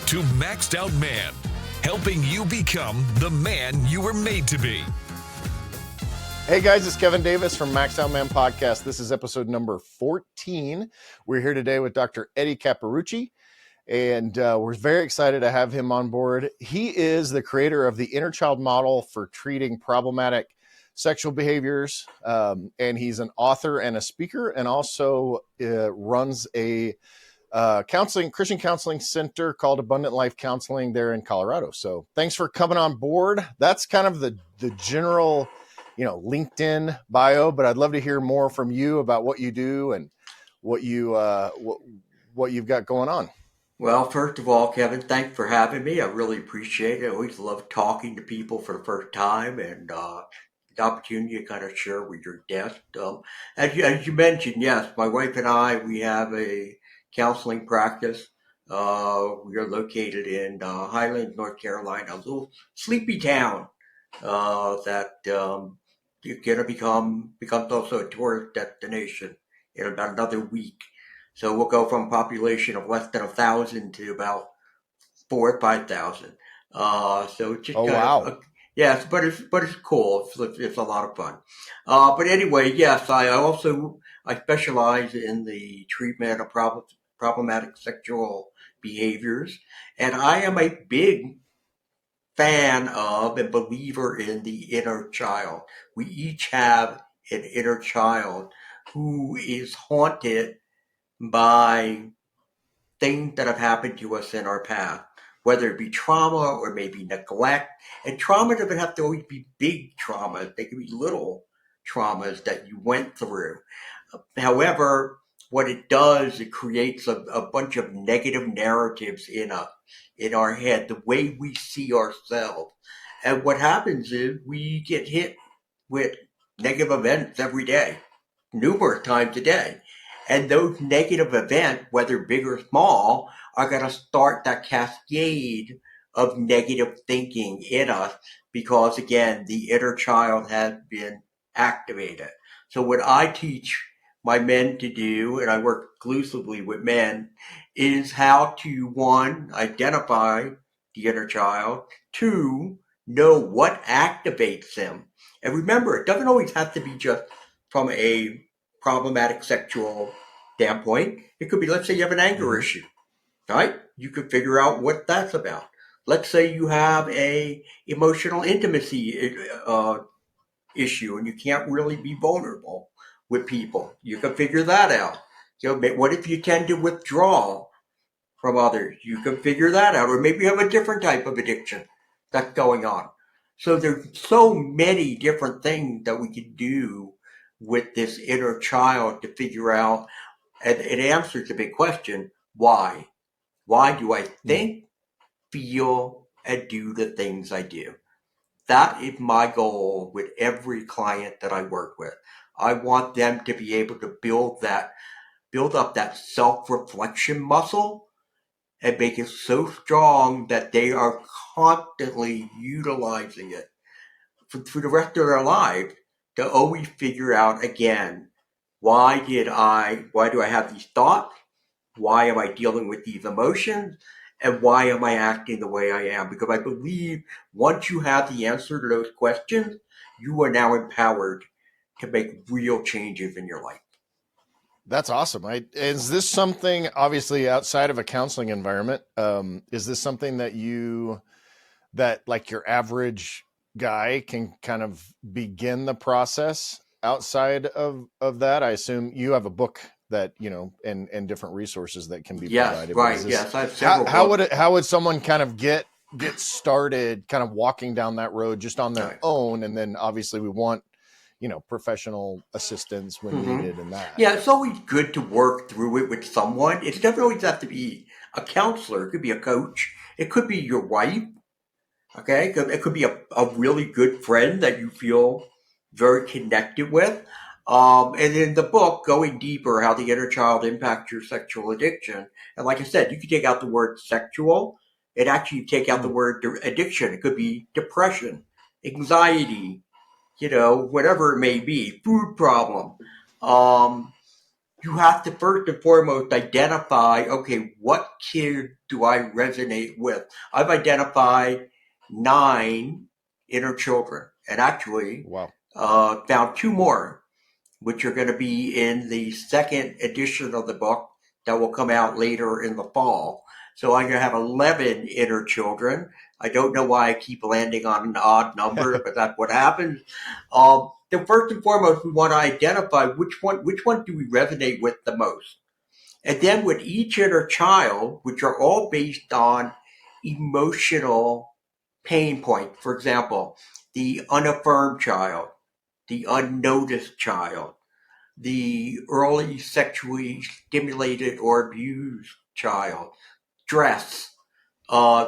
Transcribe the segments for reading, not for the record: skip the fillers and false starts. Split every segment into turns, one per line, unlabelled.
to Maxed Out Man, helping you become the man you were made to be.
Hey guys, it's Kevin Davis from Maxed Out Man Podcast. This is episode number 14. We're here today with Dr. Eddi Capparucci, and we're very excited to have him on board. He is the creator of the inner child model for treating problematic sexual behaviors, and he's an author and a speaker, and also runs a Christian counseling center called Abundant Life Counseling there in Colorado. So thanks for coming on board. That's kind of the general, LinkedIn bio, but I'd love to hear more from you about what you do and what you've got going on.
Well, first of all, Kevin, thanks for having me. I really appreciate it. I always love talking to people for the first time, and the opportunity to kind of share with your guest. As you mentioned, yes, my wife and I, we have a counseling practice. We are located in Highlands, North Carolina, a little sleepy town that you're going to becomes also a tourist destination in about another week. So we'll go from a population of less than 1,000 to about 4,000 or 5,000. So it's just
wow.
Yes, but it's cool. It's a lot of fun. But anyway, yes, I specialize in the treatment of problematic sexual behaviors, and I am a big fan of and believer in the inner child. We each have an inner child who is haunted by things that have happened to us in our past, whether it be trauma or maybe neglect. And trauma doesn't have to always be big traumas. They can be little traumas that you went through. However, what it does, it creates a bunch of negative narratives in our head, the way we see ourselves. And what happens is we get hit with negative events every day, numerous times a day. And those negative events, whether big or small, are going to start that cascade of negative thinking in us because, again, the inner child has been activated. So what I teach my men to do, and I work exclusively with men, is how to, one, identify the inner child, two, know what activates them. And remember, it doesn't always have to be just from a problematic sexual standpoint. It could be, let's say you have an anger issue, right? You could figure out what that's about. Let's say you have a emotional intimacy issue and you can't really be vulnerable with people. You can figure that out. So what if you tend to withdraw from others? You can figure that out. Or maybe you have a different type of addiction that's going on. So there's so many different things that we can do with this inner child to figure out, and it answers the big question, why? Why do I think, feel, and do the things I do? That is my goal with every client that I work with. I want them to be able to build up that self-reflection muscle and make it so strong that they are constantly utilizing it for the rest of their life to always figure out again, why do I have these thoughts? Why am I dealing with these emotions? And why am I acting the way I am? Because I believe once you have the answer to those questions, you are now empowered to make real changes in your life.
That's awesome. Is this something, obviously outside of a counseling environment, is this something that like your average guy can kind of begin the process outside of that? I assume you have a book that, and different resources that can be provided.
Right. Yes, I have several
how would someone kind of get started kind of walking down that road just on their own? And then obviously we want, professional assistance when needed and that.
Yeah, it's always good to work through it with someone. It doesn't always have to be a counselor. It could be a coach. It could be your wife. Okay. It could be a really good friend that you feel very connected with. And in the book, Going Deeper, How the Inner Child Impacts Your Sexual Addiction. And like I said, you can take out the word sexual. It actually take out the word addiction. It could be depression, anxiety, whatever it may be, food problem, you have to first and foremost identify, okay, what kid do I resonate with? I've identified 9 inner children, and actually
Wow.
found 2 more, which are going to be in the second edition of the book that will come out later in the fall. So I'm going to have 11 inner children. I don't know why I keep landing on an odd number, but that's what happens. The first and foremost, we want to identify which one do we resonate with the most. And then with each inner child, which are all based on emotional pain points. For example, the unaffirmed child, the unnoticed child, the early sexually stimulated or abused child, stress,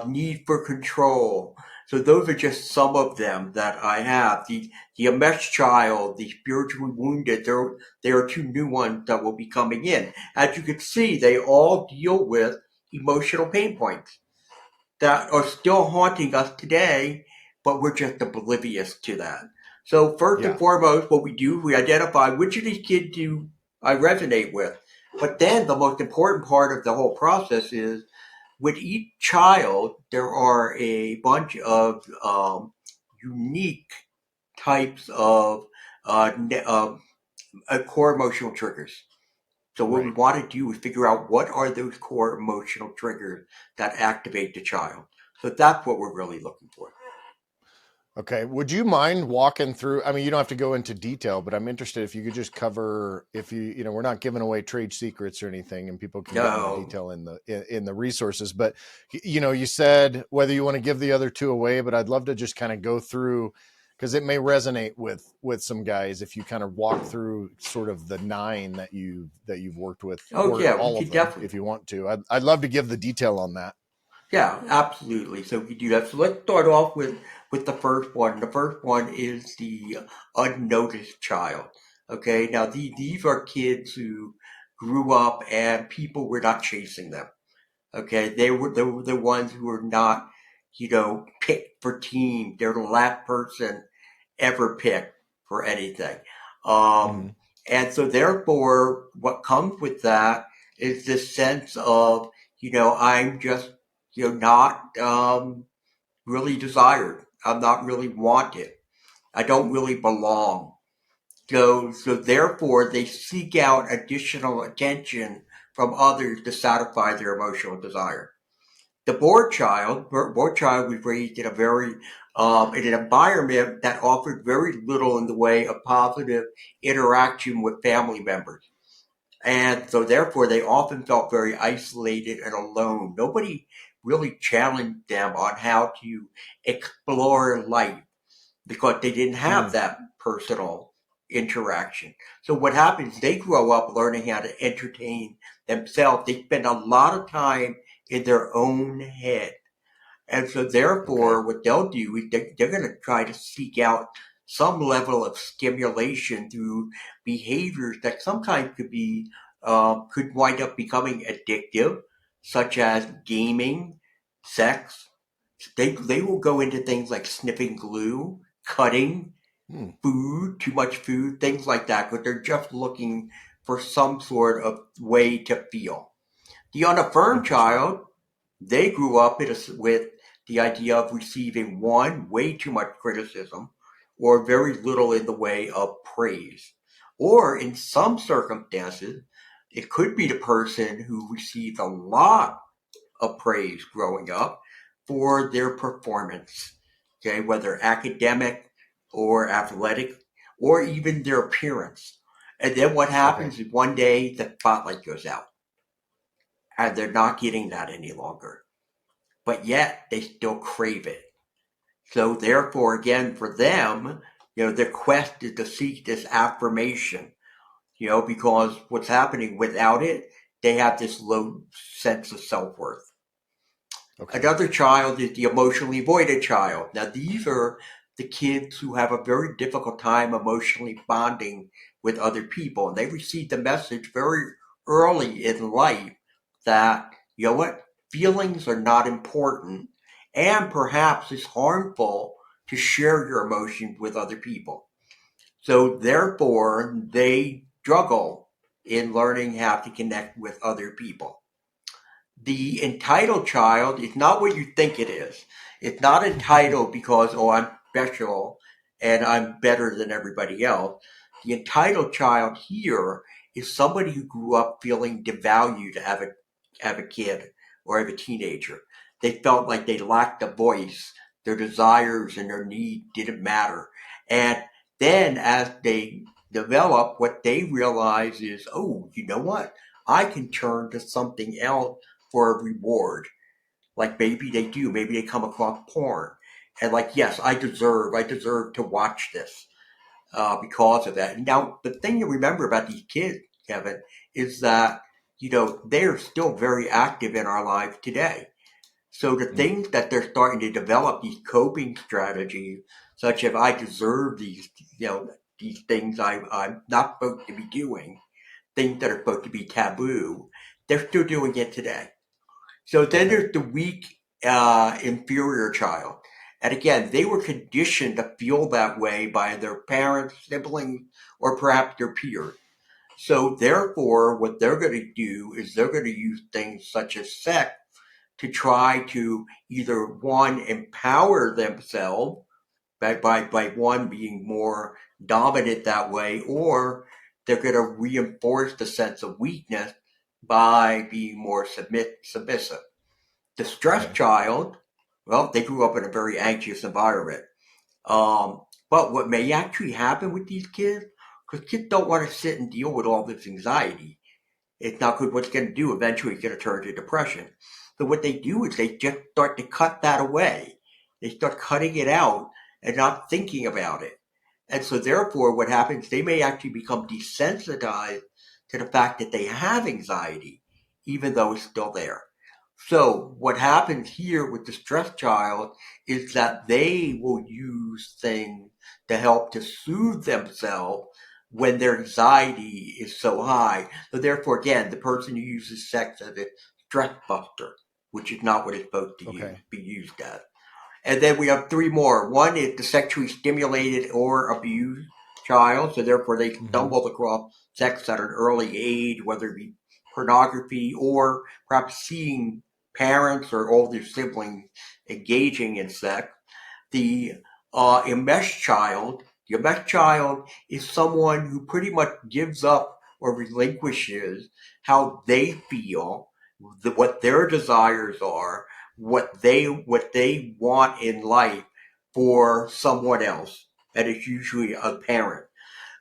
need for control. So those are just some of them that I have. The enmeshed child, the spiritually wounded, there are 2 new ones that will be coming in. As you can see, they all deal with emotional pain points that are still haunting us today, but we're just oblivious to that. So first and foremost, what we do, we identify which of these kids do I resonate with. But then the most important part of the whole process is with each child, there are a bunch of unique types of core emotional triggers. So what we want to do is figure out what are those core emotional triggers that activate the child. So that's what we're really looking for.
Okay. Would you mind walking through? I mean, you don't have to go into detail, but I'm interested if you could just cover, if we're not giving away trade secrets or anything, and people can get more detail in the resources. But you said whether you want to give the other 2 away, but I'd love to just kind of go through, because it may resonate with some guys if you kind of walk through sort of the 9 that you've worked with,
Oh yeah,
all
we
of
can
them,
definitely.
if you want to. I'd love to give the detail on that.
Yeah, absolutely. So we do that. So let's start off with the first one. The first one is the unnoticed child. Okay, now these are kids who grew up and people were not chasing them. Okay, they were the ones who were not, picked for team. They're the last person ever picked for anything. And so therefore, what comes with that is this sense of, I'm just, not really desired. I'm not really wanted. I don't really belong. So therefore, they seek out additional attention from others to satisfy their emotional desire. The bored child was raised in in an environment that offered very little in the way of positive interaction with family members. And so therefore they often felt very isolated and alone. Nobody really challenged them on how to explore life because they didn't have that personal interaction. So what happens, they grow up learning how to entertain themselves. They spend a lot of time in their own head. And so therefore, what they'll do is they're going to try to seek out some level of stimulation through behaviors that sometimes could wind up becoming addictive, such as gaming, sex. They will go into things like sniffing glue, cutting, food, too much food, things like that, because they're just looking for some sort of way to feel. The unaffirmed child, they grew up with the idea of receiving way too much criticism, or very little in the way of praise. Or in some circumstances, it could be the person who received a lot of praise growing up for their performance, okay, whether academic or athletic, or even their appearance. And then what happens is one day the spotlight goes out and they're not getting that any longer. But yet they still crave it. So therefore, again, for them, their quest is to seek this affirmation, because what's happening without it, they have this low sense of self-worth. Okay. Another child is the emotionally voided child. Now, these are the kids who have a very difficult time emotionally bonding with other people. And they receive the message very early in life that, feelings are not important, and perhaps it's harmful to share your emotions with other people. So therefore, they struggle in learning how to connect with other people. The entitled child is not what you think it is. It's not entitled because, oh, I'm special and I'm better than everybody else. The entitled child here is somebody who grew up feeling devalued to have a kid or have a teenager. They felt like they lacked a voice. Their desires and their needs didn't matter. And then as they develop, what they realize is, oh, you know what? I can turn to something else for a reward. Like maybe they do, maybe they come across porn. And like, yes, I deserve to watch this because of that. Now, the thing to remember about these kids, Kevin, is that, they're still very active in our lives today. So the things that they're starting to develop, these coping strategies, such as I deserve these, these things I'm not supposed to be doing, things that are supposed to be taboo, they're still doing it today. So then there's the weak, inferior child. And again, they were conditioned to feel that way by their parents, siblings, or perhaps their peers. So therefore, what they're going to do is they're going to use things such as sex to try to either one, empower themselves by one being more dominant that way, or they're going to reinforce the sense of weakness by being more submissive. The stressed child, well, they grew up in a very anxious environment. But what may actually happen with these kids, because kids don't want to sit and deal with all this anxiety. It's not good. What's going to do eventually is going to turn to depression. So what they do is they just start to cut that away. They start cutting it out and not thinking about it. And so therefore what happens, they may actually become desensitized to the fact that they have anxiety, even though it's still there. So what happens here with the stressed child is that they will use things to help to soothe themselves when their anxiety is so high. So therefore, again, the person who uses sex as a stress buster, which is not what it's supposed to be used as. And then we have three more. One is the sexually stimulated or abused child. So therefore they stumbled across sex at an early age, whether it be pornography or perhaps seeing parents or older siblings engaging in sex. The enmeshed child. The enmeshed child is someone who pretty much gives up or relinquishes how they feel, what their desires are, what they want in life for someone else, and it's usually a parent.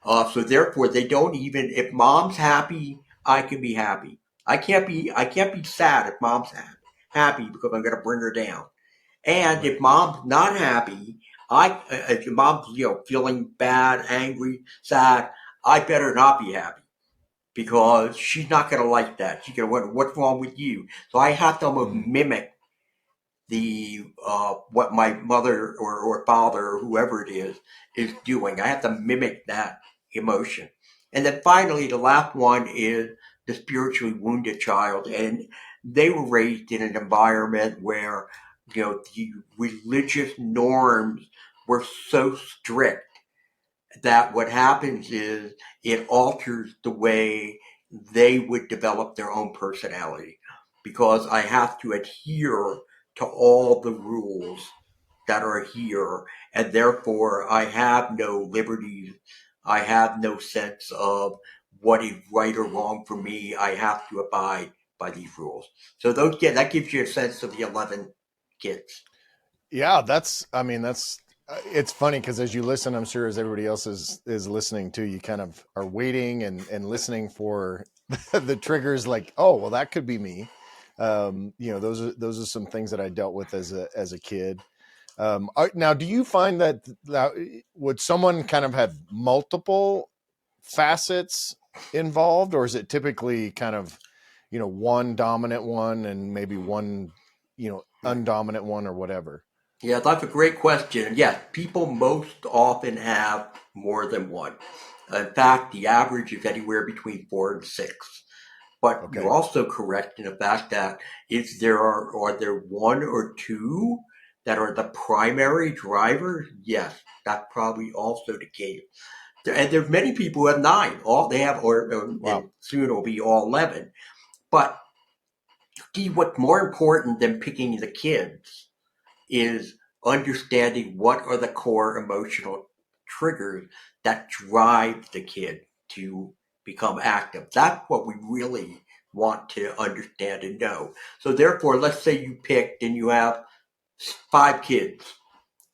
So therefore, they don't even. If mom's happy, I can be happy. I can't be sad if mom's happy because I'm going to bring her down. And if mom's not happy, if mom's feeling bad, angry, sad, I better not be happy because she's not going to like that. She's going to wonder what's wrong with you. So I have to almost mimic the what my mother or father or whoever it is doing. I have to mimic that emotion. And then finally, the last one is the spiritually wounded child, and they were raised in an environment where the religious norms were so strict that what happens is it alters the way they would develop their own personality, because I have to adhere to all the rules that are here, and therefore I have no liberties. I have no sense of what is right or wrong for me. I have to abide by these rules. So that gives you a sense of the 11 kids.
Yeah, it's funny because as you listen, I'm sure as everybody else is listening too, you kind of are waiting and listening for the triggers like, oh, well, that could be me. Those are some things that I dealt with as a kid. Now, do you find that would someone kind of have multiple facets involved, or is it typically kind of, one dominant one and maybe one, undominant one or whatever?
Yeah, that's a great question. Yes, people most often have more than one. In fact, the average is anywhere between 4 and 6. But
Okay.
you're also correct in the fact that are there one or two that are the primary drivers? Yes, that's probably also the case. And there's many people who have 9. All they have,
Wow.
and soon it'll be all 11. But see, what's more important than picking the kids is understanding what are the core emotional triggers that drive the kid to become active. That's what we really want to understand and know. So therefore, let's say you picked and you have 5 kids.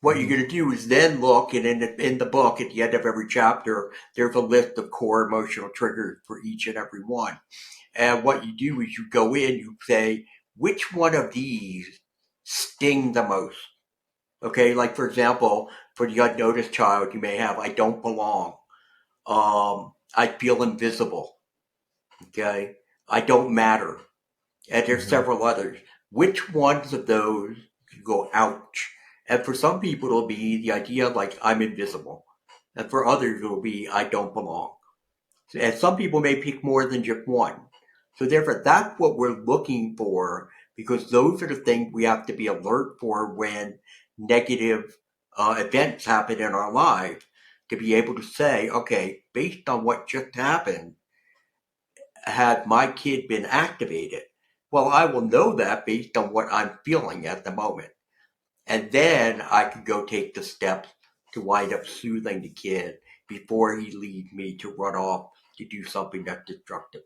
What you're going to do is then look, and in the book, at the end of every chapter, there's a list of core emotional triggers for each and every one. And what you do is you go in, you say, which one of these sting the most? Okay, like for example, for the unnoticed child, you may have, I don't belong. I feel invisible. Okay, I don't matter. And there's several others. Which ones of those you go, ouch? And for some people, it'll be the idea like I'm invisible. And for others, it'll be I don't belong. And some people may pick more than just one. So therefore, that's what we're looking for, because those are the things we have to be alert for when negative events happen in our life, to be able to say, okay, based on what just happened, had my kid been activated? Well, I will know that based on what I'm feeling at the moment. And then I could go take the steps to wind up soothing the kid before he leads me to run off to do something that's destructive.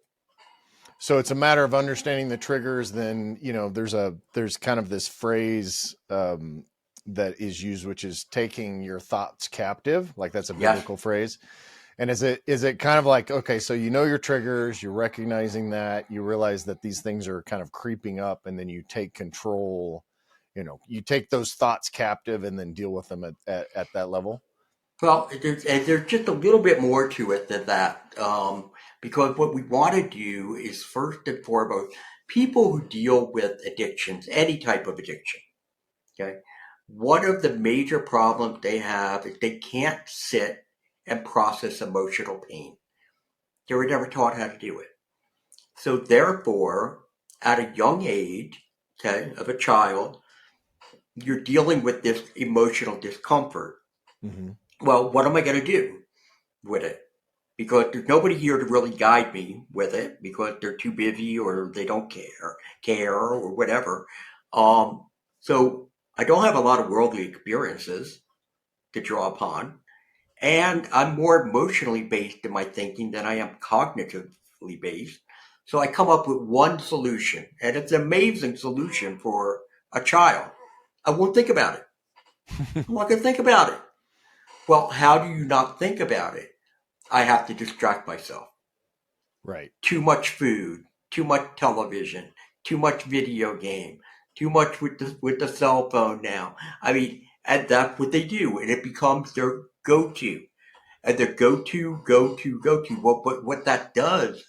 So it's a matter of understanding the triggers. Then, there's kind of this phrase that is used, which is taking your thoughts captive. Like that's a biblical phrase. And is it kind of like, okay, so you know your triggers, you're recognizing that, you realize that these things are kind of creeping up, and then you take control, you take those thoughts captive and then deal with them at that level?
Well, there's just a little bit more to it than that. Because what we want to do is, first and foremost, people who deal with addictions, any type of addiction, okay, one of the major problems they have is they can't sit and process emotional pain. They were never taught how to do it. So therefore, at a young age, okay, of a child, you're dealing with this emotional discomfort.
Mm-hmm.
Well, what am I going to do with it? Because there's nobody here to really guide me with it, because they're too busy or they don't care or whatever. So I don't have a lot of worldly experiences to draw upon. And I'm more emotionally based in my thinking than I am cognitively based. So I come up with one solution, and it's an amazing solution for a child. I won't think about it. I'm not going to think about it. Well, how do you not think about it? I have to distract myself.
Right.
Too much food, too much television, too much video game, too much with the cell phone now. I mean, and that's what they do, and it becomes their go-to. And their go-to. Well, but what that does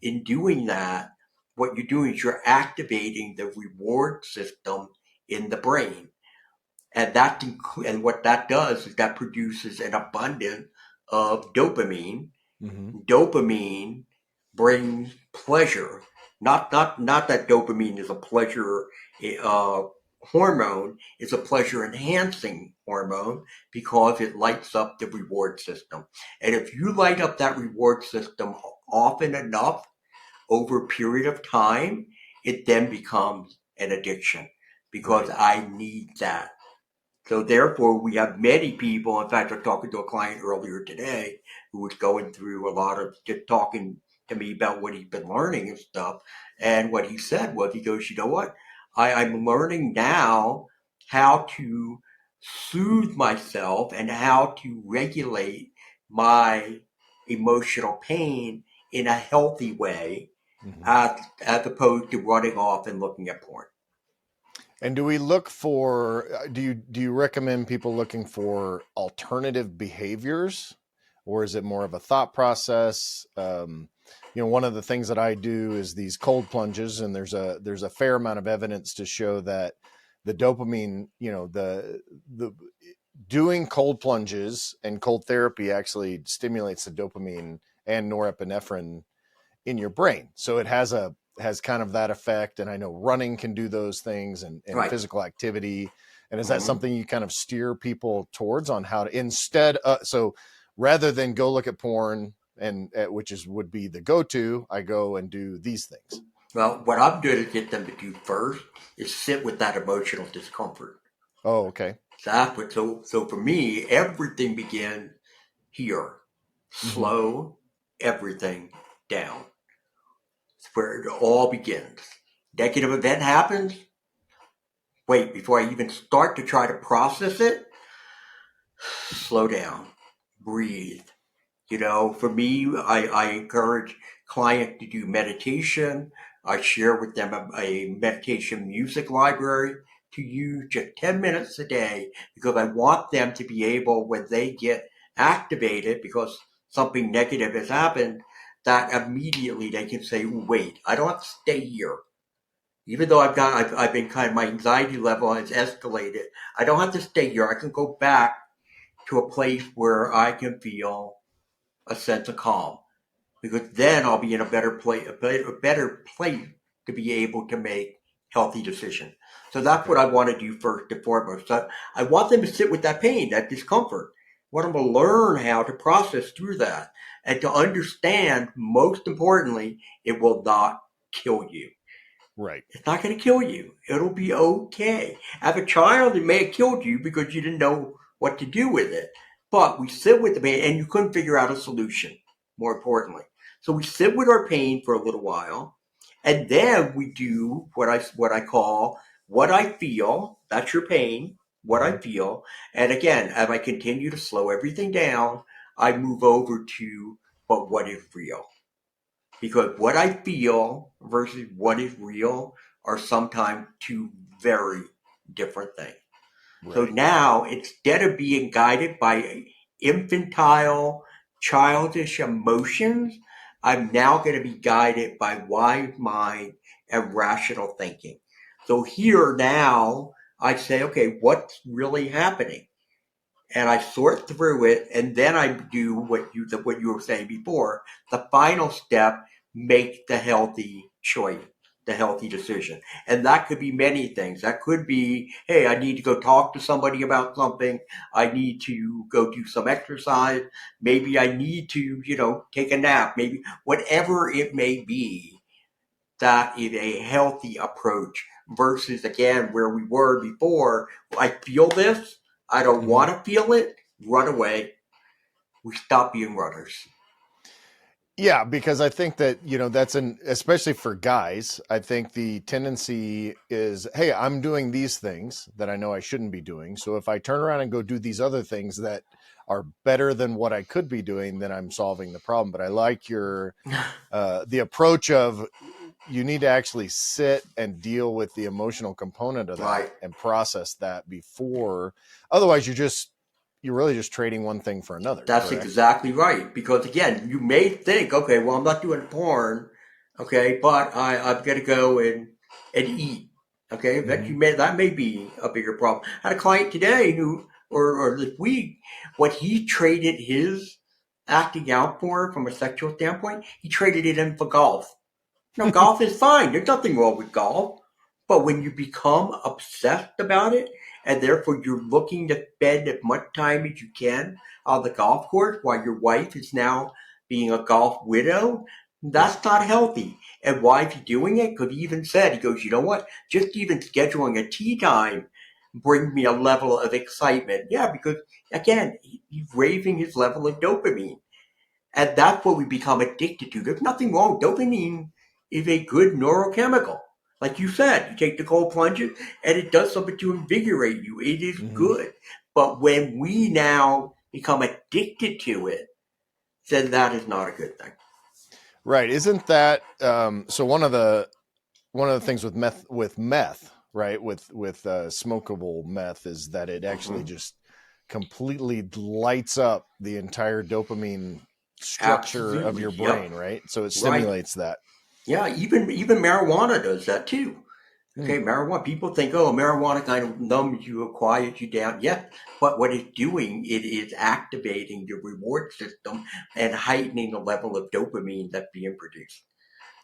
in doing that, what you're doing is you're activating the reward system in the brain. And and what that does is that produces an abundance of dopamine.
Mm-hmm.
Dopamine brings pleasure. Not that dopamine is a pleasure hormone. It's a pleasure enhancing hormone, because it lights up the reward system. And if you light up that reward system often enough over a period of time, it then becomes an addiction, because I need that. So therefore, we have many people. In fact, I was talking to a client earlier today who was going through a lot of just talking to me about what he'd been learning and stuff. And what he said was, he goes, you know what? I'm learning now how to soothe myself and how to regulate my emotional pain in a healthy way,
Mm-hmm.
as opposed to running off and looking at porn.
And do we look for, do you recommend people looking for alternative behaviors, or is it more of a thought process? One of the things that I do is these cold plunges, and there's a fair amount of evidence to show that the dopamine, the doing cold plunges and cold therapy actually stimulates the dopamine and norepinephrine in your brain. So it has kind of that effect. And I know running can do those things, and
Right.
physical activity. And is that something you kind of steer people towards on how to, instead so rather than go look at porn and would be the go-to. I go and do these things.
Well, what I'm going to get them to do first is sit with that emotional discomfort.
Oh, okay.
So for me, everything begins here. Slow everything down. It's where it all begins. Negative event happens. Wait, before I even start to try to process it, slow down, breathe. For me, I encourage clients to do meditation. I share with them a meditation music library to use just 10 minutes a day because I want them to be able, when they get activated because something negative has happened, that immediately they can say, wait, I don't have to stay here. Even though I've been my anxiety level has escalated, I don't have to stay here. I can go back to a place where I can feel a sense of calm, because then I'll be in a better place to be able to make healthy decisions. So that's what I want to do first and foremost. So I want them to sit with that pain, that discomfort. I want them to learn how to process through that and to understand, most importantly, it will not kill you.
Right.
It's not going to kill you. It'll be okay. As a child, it may have killed you because you didn't know what to do with it. But we sit with the pain, and you couldn't figure out a solution, more importantly. So we sit with our pain for a little while, and then we do what I call what I feel. That's your pain, what I feel. And again, as I continue to slow everything down, I move over to, but what is real? Because what I feel versus what is real are sometimes two very different things. Right. So now, instead of being guided by infantile, childish emotions, I'm now going to be guided by wise mind and rational thinking. So here now, I say, okay, what's really happening? And I sort through it, and then I do what you were saying before. The final step, make the healthy choice, the healthy decision. And that could be many things. That could be, hey, I need to go talk to somebody about something. I need to go do some exercise. Maybe I need to, take a nap. Maybe whatever it may be, that is a healthy approach versus, again, where we were before. I feel this. I don't want to feel it. Run away. We stop being runners.
Yeah, because I think that, that's especially for guys, I think the tendency is, hey, I'm doing these things that I know I shouldn't be doing. So if I turn around and go do these other things that are better than what I could be doing, then I'm solving the problem. But I like your, the approach of, you need to actually sit and deal with the emotional component of that, right, and process that before. Otherwise, you're really just trading one thing for another.
That's correct? Exactly right. Because again, you may think, okay, well, I'm not doing porn, okay, but I've got to go and eat. Okay, that may be a bigger problem. I had a client today or this week, what he traded his acting out for from a sexual standpoint, he traded it in for golf. Golf is fine. There's nothing wrong with golf. But when you become obsessed about it, and therefore you're looking to spend as much time as you can on the golf course while your wife is now being a golf widow, that's not healthy. And why is he doing it? Because he even said, he goes, you know what? Just even scheduling a tea time brings me a level of excitement. Yeah, because again, he's raising his level of dopamine. And that's what we become addicted to. There's nothing wrong. Dopamine is a good neurochemical. Like you said, you take the cold plunges and it does something to invigorate you. It is good. But when we now become addicted to it, then that is not a good thing.
Right. Isn't that so one of the things with meth, right? With smokable meth is that it actually just completely lights up the entire dopamine structure of your brain, right? So it stimulates that.
Yeah, even marijuana does that too. Okay, marijuana. People think, marijuana kind of numbs you or quiets you down. Yeah, but what it's doing, it is activating your reward system and heightening the level of dopamine that's being produced.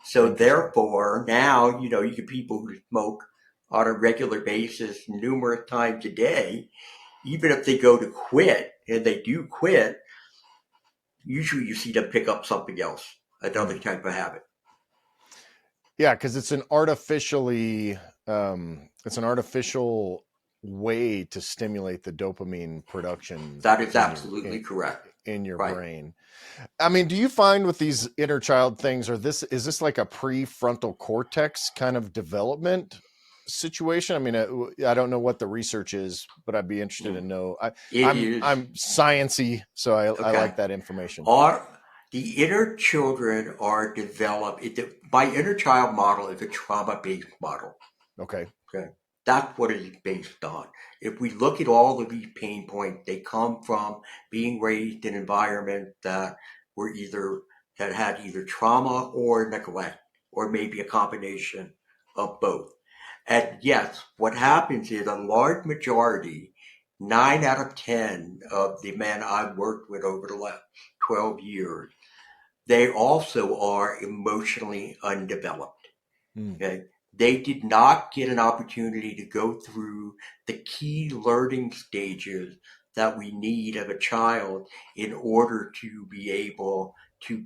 So therefore, now, you get people who smoke on a regular basis numerous times a day. Even if they go to quit, and they do quit, usually you see them pick up something else, another type of habit.
Yeah, because it's an artificial way to stimulate the dopamine production.
That is absolutely correct.
In your
Right.
brain. I mean, do you find with these inner child things, is this like a prefrontal cortex kind of development situation? I mean, I don't know what the research is, but I'd be interested to know. I'm sciencey, so I like that information.
The inner children are developed. My inner child model is a trauma-based model.
Okay.
That's what it is based on. If we look at all of these pain points, they come from being raised in environments that had either trauma or neglect, or maybe a combination of both. And yes, what happens is a large majority, 9 out of 10 of the men I've worked with over the last 12 years, they also are emotionally undeveloped. Okay? They did not get an opportunity to go through the key learning stages that we need of a child in order to be able to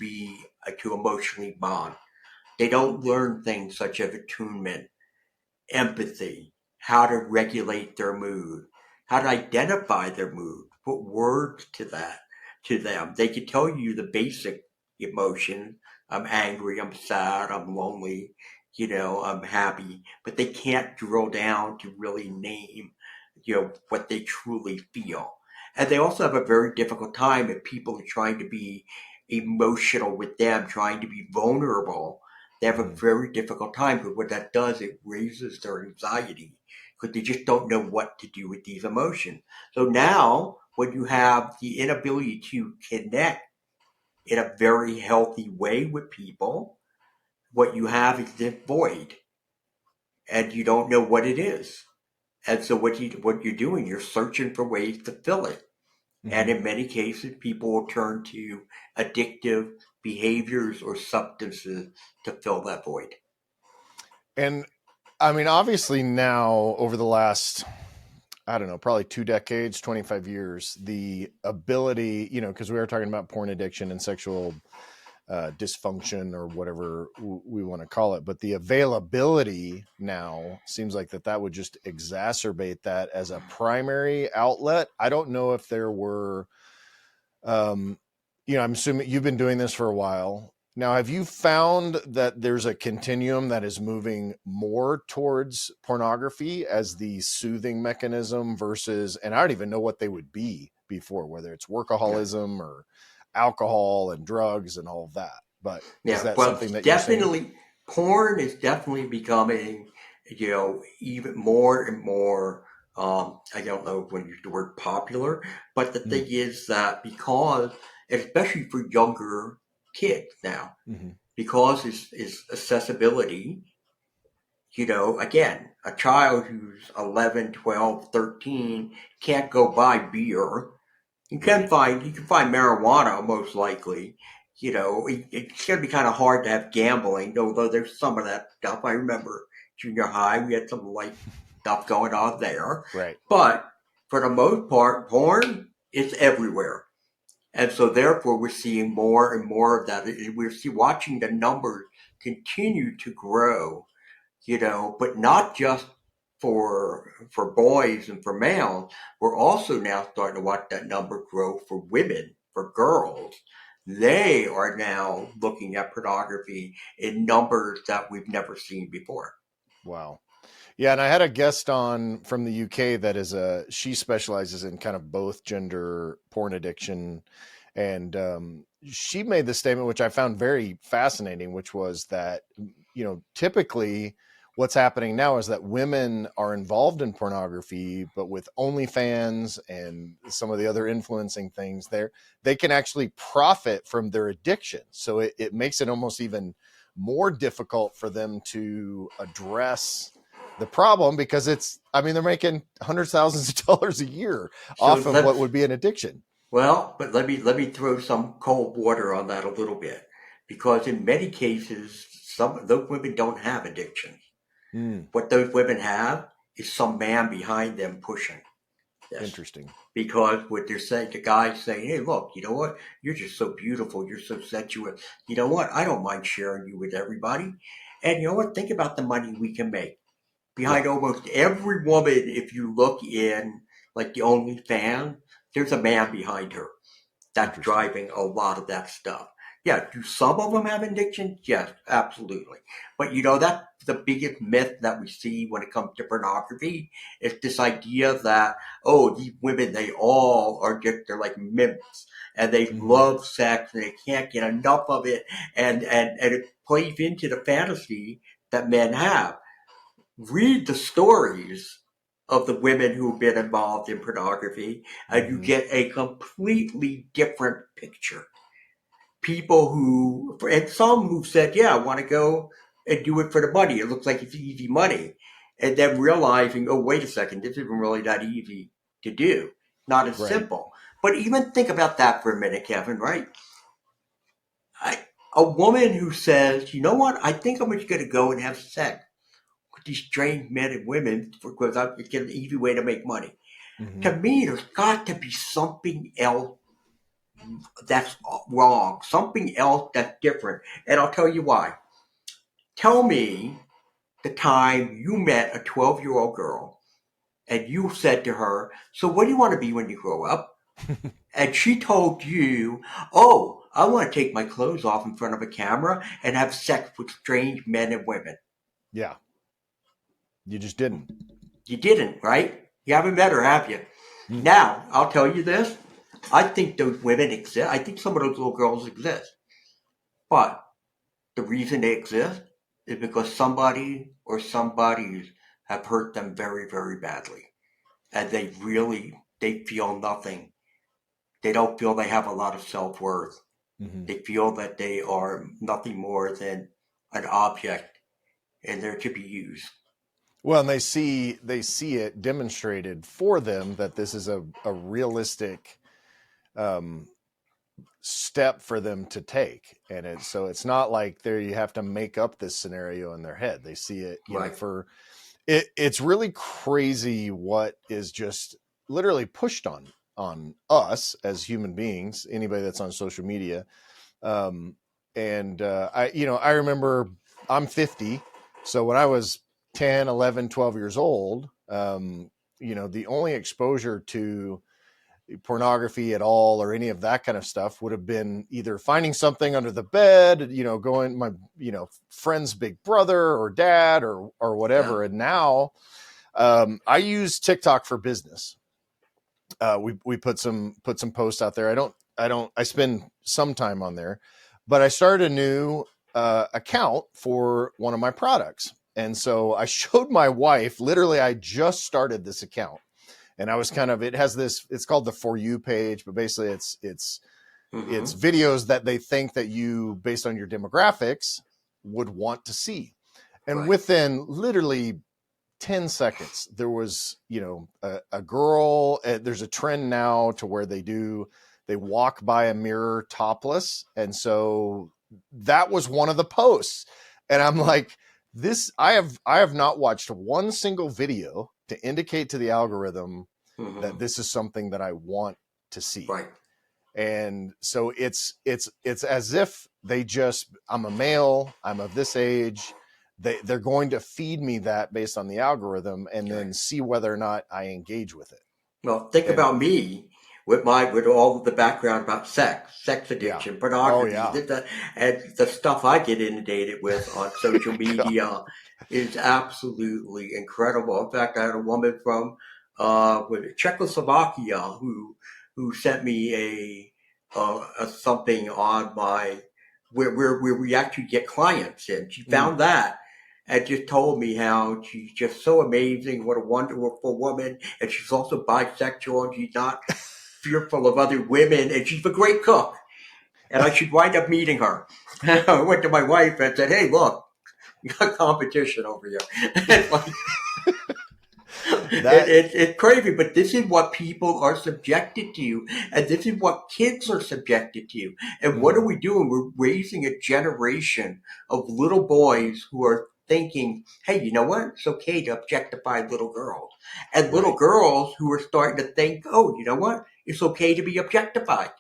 emotionally bond. They don't learn things such as attunement, empathy, how to regulate their mood, how to identify their mood, put words to them. They can tell you the basic emotion. I'm angry, I'm sad, I'm lonely, I'm happy, but they can't drill down to really name, what they truly feel. And they also have a very difficult time if people are trying to be emotional with them, trying to be vulnerable. They have a very difficult time, but what that does, it raises their anxiety because they just don't know what to do with these emotions. So now, when you have the inability to connect in a very healthy way with people, what you have is this void, and you don't know what it is. And so what you're doing, you're searching for ways to fill it. And in many cases, people will turn to addictive behaviors or substances to fill that void.
And I mean, obviously now over the last, I don't know, probably 2 decades, 25 years, the ability, because we were talking about porn addiction and sexual dysfunction or whatever we want to call it, but the availability now seems like that would just exacerbate that as a primary outlet. I don't know if there were, I'm assuming you've been doing this for a while. Now, have you found that there's a continuum that is moving more towards pornography as the soothing mechanism versus, and I don't even know what they would be before, whether it's workaholism or alcohol and drugs and all of that. But is that something that
definitely,
you're seeing?
Porn is definitely becoming, even more and more, I don't know when you use the word popular, but the thing is that because, especially for younger kids now, because it's accessibility, again, a child who's 11, 12, 13 can't go buy beer. You can find marijuana most likely. It's going to be kind of hard to have gambling, although there's some of that stuff. I remember junior high, we had some light stuff going on there.
Right.
But for the most part, porn is everywhere. And so therefore we're seeing more and more of that. We're watching the numbers continue to grow, but not just for boys and for males. We're also now starting to watch that number grow for women, for girls. They are now looking at pornography in numbers that we've never seen before.
Wow. Yeah, and I had a guest on from the UK that she specializes in kind of both gender porn addiction. And she made the statement, which I found very fascinating, which was that, typically what's happening now is that women are involved in pornography, but with OnlyFans and some of the other influencing things they can actually profit from their addiction. So it makes it almost even more difficult for them to address the problem because they're making hundreds of thousands of dollars a year off of what would be an addiction.
Well, but let me throw some cold water on that a little bit, because in many cases, some of those women don't have addictions. What those women have is some man behind them pushing. Yes.
Interesting.
Because what they're saying, the guy's saying, hey, look, you know what? You're just so beautiful. You're so sensuous. You know what? I don't mind sharing you with everybody. And you know what? Think about the money we can make. Behind almost every woman, if you look in like the OnlyFans, there's a man behind her that's driving a lot of that stuff. Yeah, do some of them have addictions? Yes, absolutely. But you know, that's the biggest myth that we see when it comes to pornography is this idea that, oh, these women, they all are just, they're like nymphs and they love sex and they can't get enough of it. And it plays into the fantasy that men have. Read the stories of the women who've been involved in pornography, and you get a completely different picture. People who, and some who said, yeah, I want to go and do it for the money. It looks like it's easy money. And then realizing, oh, wait a second, this isn't really that easy to do. Not as simple. But even think about that for a minute, Kevin, right? A woman who says, you know what, I think I'm just going to go and have sex with these strange men and women because it's an easy way to make money. To me, there's got to be something else that's wrong, something else that's different. And I'll tell you why. Tell me the time you met a 12-year-old girl and you said to her, so what do you want to be when you grow up? And she told you, oh, I want to take my clothes off in front of a camera and have sex with strange men and women.
Yeah. You just didn't.
You didn't, right? You haven't met her, have you? Now, I'll tell you this. I think those women exist. I think some of those little girls exist. But the reason they exist is because somebody or somebodies have hurt them very, very badly. And they feel nothing. They don't feel they have a lot of self-worth. They feel that they are nothing more than an object and they're to be used.
Well, and they see it demonstrated for them that this is a realistic step for them to take, and it's not like there you have to make up this scenario in their head. They see it, you know, for it. It's really crazy what is just literally pushed on us as human beings. Anybody that's on social media, I remember I'm 50, so when I was 10, 11, 12 years old, the only exposure to pornography at all or any of that kind of stuff would have been either finding something under the bed, going my, friend's big brother or dad or whatever. Yeah. And now I use TikTok for business. We put some posts out there. I spend some time on there, but I started a new account for one of my products. And so I showed my wife, literally, I just started this account and I was it's called the For You page, but basically it's videos that they think that you, based on your demographics, would want to see. And within literally 10 seconds, there was, a girl, there's a trend now to where they walk by a mirror topless. And so that was one of the posts. And I'm like, I have not watched one single video to indicate to the algorithm that this is something that I want to see.
Right.
And so it's as if I'm a male, I'm of this age. They're going to feed me that based on the algorithm and then see whether or not I engage with it.
Well, think about me with all of the background about sex addiction, pornography, and the stuff I get inundated with on social media is absolutely incredible. In fact, I had a woman from Czechoslovakia who sent me a something on my where we actually get clients in. She found that and just told me how she's just so amazing, what a wonderful woman, and she's also bisexual and she's not fearful of other women, and she's a great cook. And I should wind up meeting her. I went to my wife and said, hey, look, you got competition over here. It's crazy, but this is what people are subjected to, and this is what kids are subjected to. And what are we doing? We're raising a generation of little boys who are thinking, hey, you know what? It's okay to objectify little girls. And little girls who are starting to think, oh, you know what? It's okay to be objectified.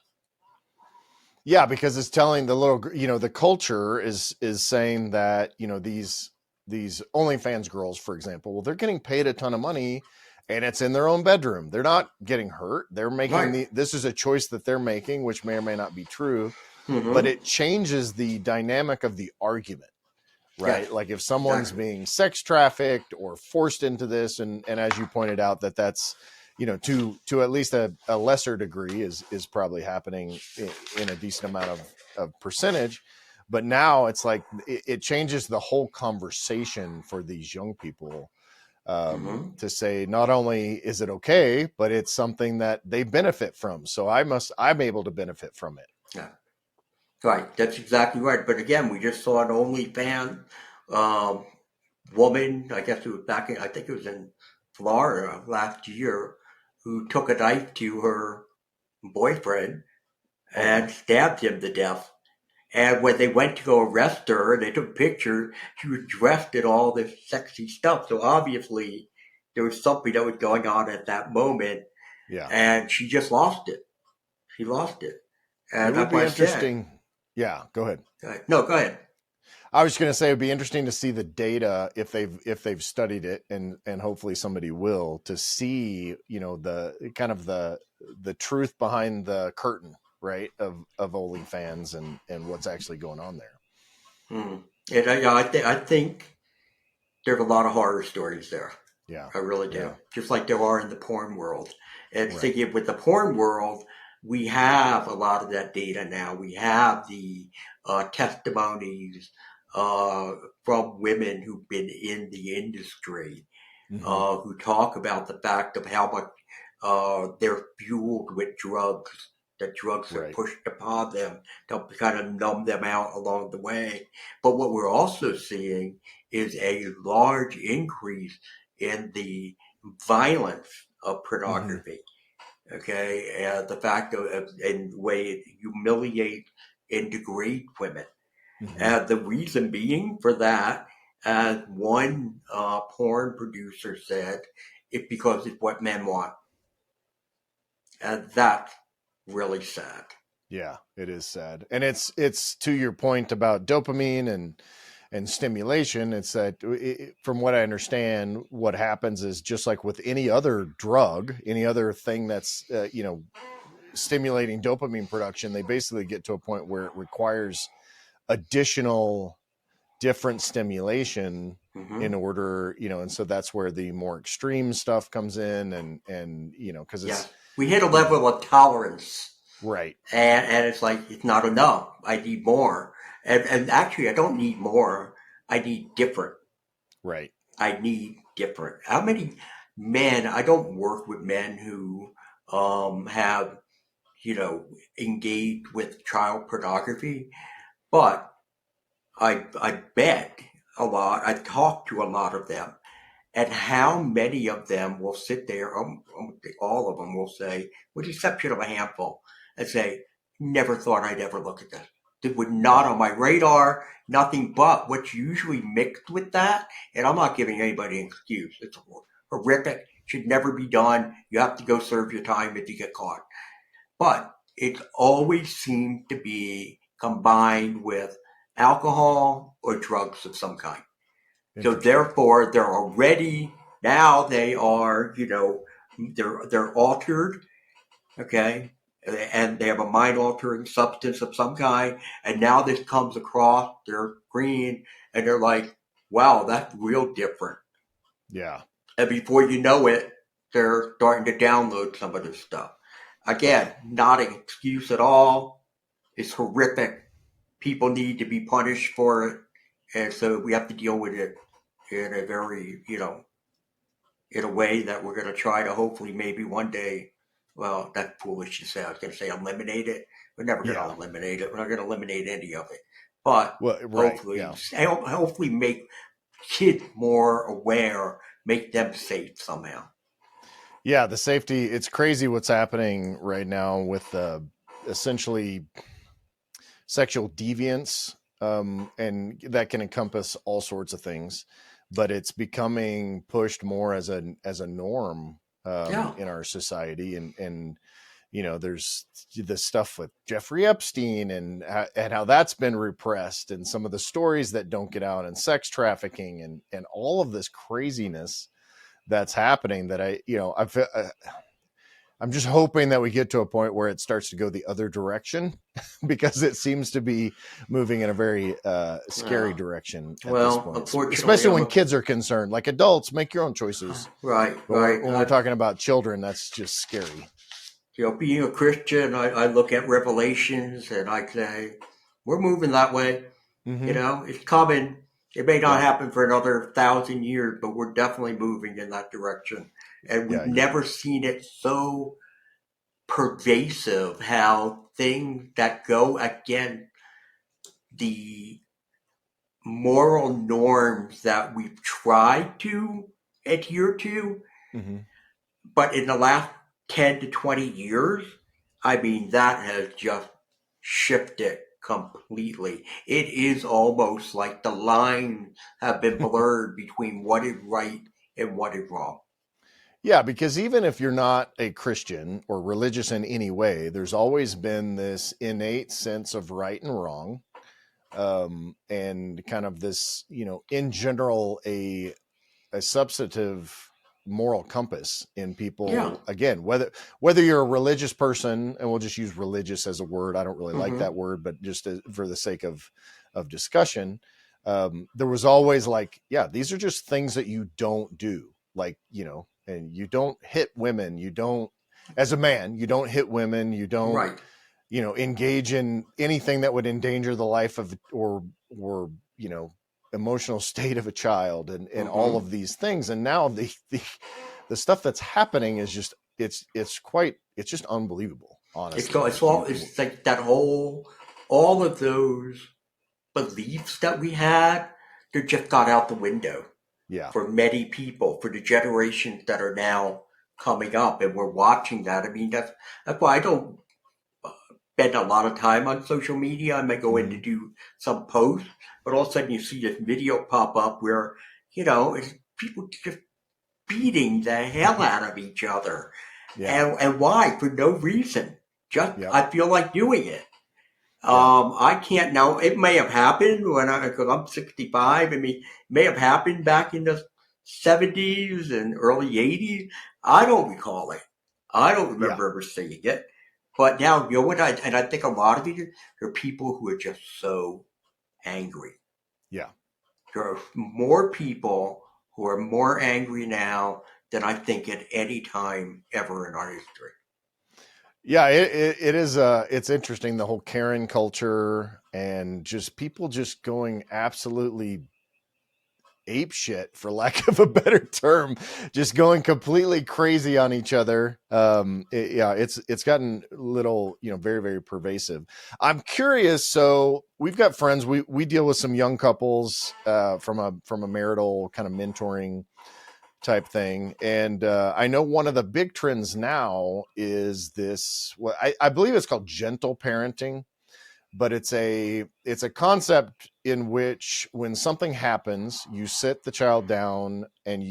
Yeah, because it's telling the little, the culture is saying that, these OnlyFans girls, for example, well, they're getting paid a ton of money and it's in their own bedroom. They're not getting hurt. They're making this is a choice that they're making, which may or may not be true, but it changes the dynamic of the argument, right?
Yes,
like if someone's being sex trafficked or forced into this, and as you pointed out, that's, to at least a lesser degree is probably happening in a decent amount of percentage. But now it's like it changes the whole conversation for these young people, to say not only is it okay, but it's something that they benefit from. So I'm able to benefit from it.
Yeah. Right. That's exactly right. But again, we just saw an OnlyFans woman, I guess it was I think it was in Florida last year, who took a knife to her boyfriend and stabbed him to death. And when they went to go arrest her, they took pictures, she was dressed in all this sexy stuff. So obviously there was something that was going on at that moment.
Yeah.
And she just lost it. She lost it. And
it would be interesting. Yeah, go ahead.
No, go ahead.
I was going to say it'd be interesting to see the data if they've studied it, and hopefully somebody will, to see, the kind of the truth behind the curtain, right, of OnlyFans and what's actually going on there.
And I think there's a lot of horror stories there.
Yeah,
I really do. Yeah. Just like there are in the porn world. And thinking with the porn world, we have a lot of that data now. We have the testimonies from women who've been in the industry, who talk about the fact of how much they're fueled with drugs, that drugs are pushed upon them to kind of numb them out along the way. But what we're also seeing is a large increase in the violence of pornography. Okay, and the fact of and the way it humiliate and degrade women. And the reason being for that, as one porn producer said, it's because it's what men want. And that's really sad.
Yeah, it is sad. And it's to your point about dopamine and stimulation. It's that from what I understand, what happens is just like with any other drug, any other thing that's, stimulating dopamine production, they basically get to a point where it requires additional different stimulation in order, and so that's where the more extreme stuff comes in, and because it's
we hit a level of tolerance,
right,
and it's like it's not enough. I need more, and actually I don't need more. I need different.
Right.
I need different. How many men? I don't work with men who have engaged with child pornography, but I bet a lot. I talk to a lot of them, and how many of them will sit there? All of them will say, with the exception of a handful, and say, "Never thought I'd ever look at this. It was not on my radar. Nothing but what's usually mixed with that." And I'm not giving anybody an excuse. It's horrific. Should never be done. You have to go serve your time if you get caught. But it always seemed to be combined with alcohol or drugs of some kind. So therefore, they're already, now they are, they're altered, okay? And they have a mind-altering substance of some kind. And now this comes across their screen, and they're like, wow, that's real different.
Yeah.
And before you know it, they're starting to download some of this stuff. Again, not an excuse at all. It's horrific. People need to be punished for it. And so we have to deal with it in a very, in a way that we're going to try to hopefully maybe one day, well, that's foolish to say. I was going to say eliminate it. We're never going to eliminate it. We're not going to eliminate any of it. But hopefully make kids more aware, make them safe somehow.
Yeah, the safety, it's crazy what's happening right now with essentially sexual deviance and that can encompass all sorts of things, but it's becoming pushed more as a norm
Yeah.
in our society, and there's the stuff with Jeffrey Epstein and how that's been repressed, and some of the stories that don't get out, and sex trafficking, and all of this craziness that's happening that I'm just hoping that we get to a point where it starts to go the other direction because it seems to be moving in a very scary
Yeah.
direction at this
Well,
point,
unfortunately,
especially when kids are concerned. Like adults, make your own choices.
right,
But
right.
when we're talking about children, that's just scary.
Being a Christian, I look at Revelations and I say, we're moving that way.
Mm-hmm.
It's coming. It may not
Yeah.
happen for another 1,000 years, but we're definitely moving in that direction. And we've
Yeah.
never seen it so pervasive, how things that go against the moral norms that we've tried to adhere to,
Mm-hmm.
but in the last 10 to 20 years, I mean, that has just shifted completely. It is almost like the lines have been blurred between what is right and what is wrong.
Yeah, because even if you're not a Christian or religious in any way, there's always been this innate sense of right and wrong, and kind of this, in general, a substantive moral compass in
Yeah.
people. Again, whether you're a religious person, and we'll just use religious as a word. I don't really like
Mm-hmm.
that word, but just for the sake of discussion, there was always like, yeah, these are just things that you don't do, like, and you don't hit women, you don't, as a man, you don't hit women, you don't,
Right.
engage in anything that would endanger the life of or emotional state of a child, and all
Mm-hmm.
of these things. And now the stuff that's happening is just it's just unbelievable, honestly. Like
It's like that all of those beliefs that we had, they just got out the window
yeah.
for many people, for the generations that are now coming up, and we're watching that. I mean, that's why I don't spend a lot of time on social media. I might go in to
Mhm.
do some posts, but all of a sudden you see this video pop up where it's people just beating the hell out of each other,
Yeah.
and why? For no reason. Just
Yep.
I feel like doing it.
Yeah.
I can't now. It may have happened because I'm 65. I mean, it may have happened back in the 70s and early 80s. I don't recall it. I don't
Yeah.
remember ever seeing it. But now, what I think a lot of it are people who are just so angry.
Yeah.
There are more people who are more angry now than I think at any time ever in our history.
Yeah, it is. It's interesting, the whole Karen culture, and just people just going absolutely ape shit, for lack of a better term, just going completely crazy on each other. It's gotten little, very, very pervasive. I'm curious. So we've got friends. We deal with some young couples from a marital kind of mentoring type thing, and I know one of the big trends now is this. What I believe it's called gentle parenting, but it's a concept in which when something happens, you sit the child down, and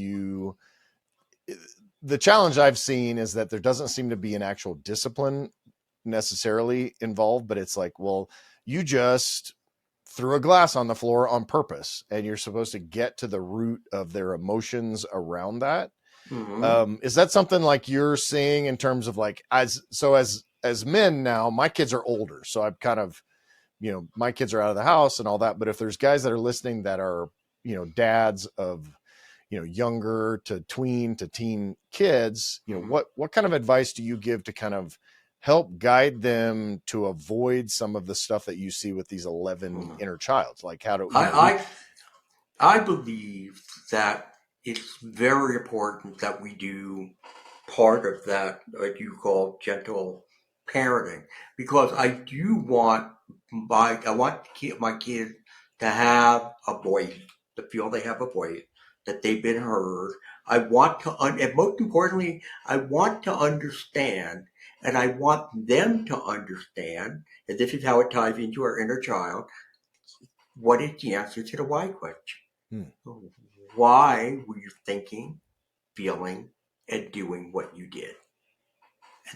the challenge I've seen is that there doesn't seem to be an actual discipline necessarily involved, but it's like, well, you just threw a glass on the floor on purpose, and you're supposed to get to the root of their emotions around that.
Mm-hmm.
Is that something like you're seeing in terms of like, as men now, my kids are older, so I've kind of, my kids are out of the house and all that. But if there's guys that are listening that are, dads of, younger to tween to teen kids,
Mm-hmm.
what kind of advice do you give to kind of help guide them to avoid some of the stuff that you see with these 11
Mm-hmm.
inner childs? Like, how do
I I believe that it's very important that we do part of that, what you call gentle parenting, because I do want my kids to have a voice, to feel they have a voice, that they've been heard. I want to, and most importantly, I want to understand, and I want them to understand, and this is how it ties into our inner child, what is the answer to the why question?
Hmm.
Why were you thinking, feeling, and doing what you did?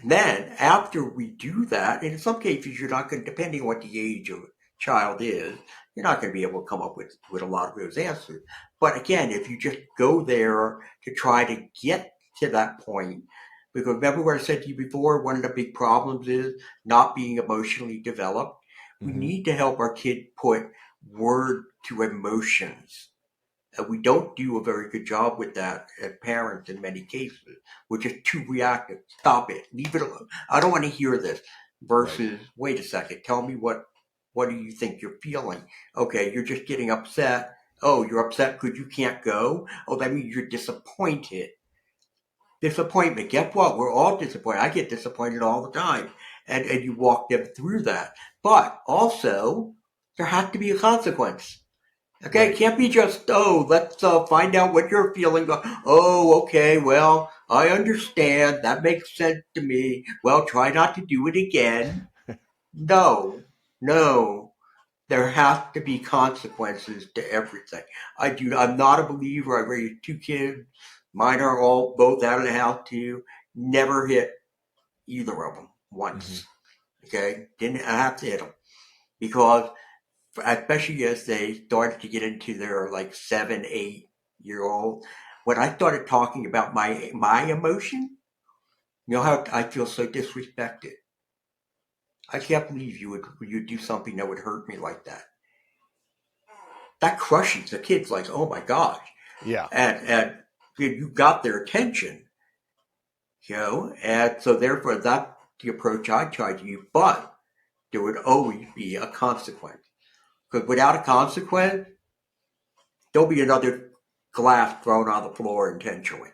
And then after we do that, and in some cases you're not going to, depending on what the age of a child is, you're not going to be able to come up with a lot of those answers. But again, if you just go there to try to get to that point, because remember what I said to you before, one of the big problems is not being emotionally developed. We
Mm-hmm.
need to help our kid put word to emotions. We don't do a very good job with that as parents in many cases. We're just too reactive. Stop it. Leave it alone. I don't want to hear this. Versus, wait a second. Tell me what do you think you're feeling? Okay, you're just getting upset. Oh, you're upset because you can't go? Oh, that means you're disappointed. Disappointment. Guess what? We're all disappointed. I get disappointed all the time. And you walk them through that. But also, there has to be a consequence. Okay, it can't be just, oh, let's find out what you're feeling. Oh, okay, well, I understand. That makes sense to me. Well, try not to do it again. No, no. There has to be consequences to everything. I'm not a believer. I raised 2 kids. Mine are both out of the house too. Never hit either of them once.
Mm-hmm.
Okay, didn't have to hit them because especially as they started to get into their like 7, 8 year old, when I started talking about my emotion, you know how I feel so disrespected. I can't believe you do something that would hurt me like that. That crushes the kids. Like, oh my gosh,
Yeah.
and you got their attention, and so therefore that's the approach I try to use. But there would always be a consequence because without a consequence, there'll be another glass thrown on the floor intentionally.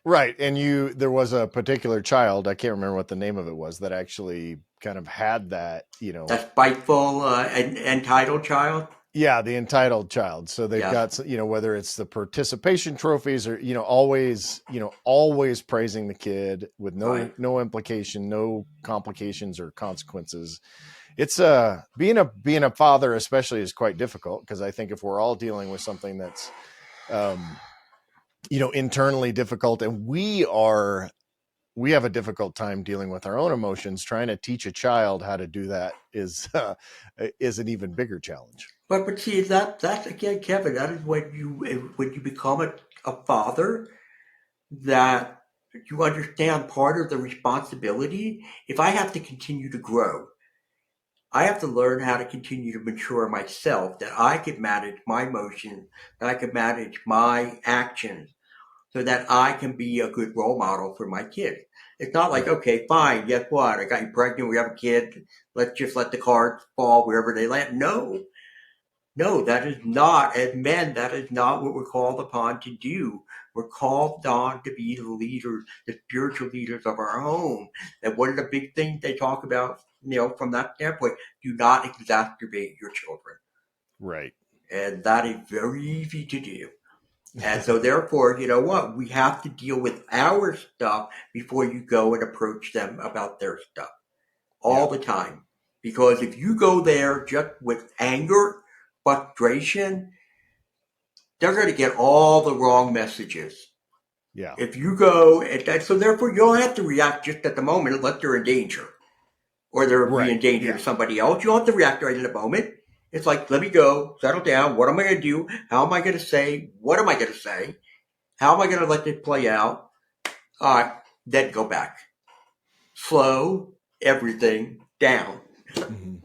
Right. And there was a particular child, I can't remember what the name of it was, that actually kind of had that,
That spiteful and entitled child.
yeah, the entitled child. So they've got, whether it's the participation trophies or, always praising the kid with no implication, no complications or consequences. It's being a father especially is quite difficult because I think if we're all dealing with something that's internally difficult, and we have a difficult time dealing with our own emotions, trying to teach a child how to do that is an even bigger challenge.
But see that's again, Kevin. That is when you become a father, that you understand part of the responsibility. If I have to continue to grow, I have to learn how to continue to mature myself, that I could manage my emotions, that I could manage my actions, so that I can be a good role model for my kids. It's not like, okay, fine, guess what? I got you pregnant, we have a kid, let's just let the cards fall wherever they land. No, that is not, as men, that is not what we're called upon to do. We're called on to be the leaders, the spiritual leaders of our home. And one of the big things they talk about, from that standpoint, do not exacerbate your children.
Right.
And that is very easy to do. And so therefore, you know what? We have to deal with our stuff before you go and approach them about their stuff all the time. Because if you go there just with anger, frustration, they're going to get all the wrong messages.
Yeah.
If you go, so therefore you don't have to react just at the moment unless they're in danger or they're being danger to somebody else. You don't have to react right in the moment. It's like, let me go, settle down. What am I going to do? How am I going to say? What am I going to say? How am I going to let this play out? Then go back. Slow everything down.
Mm-hmm.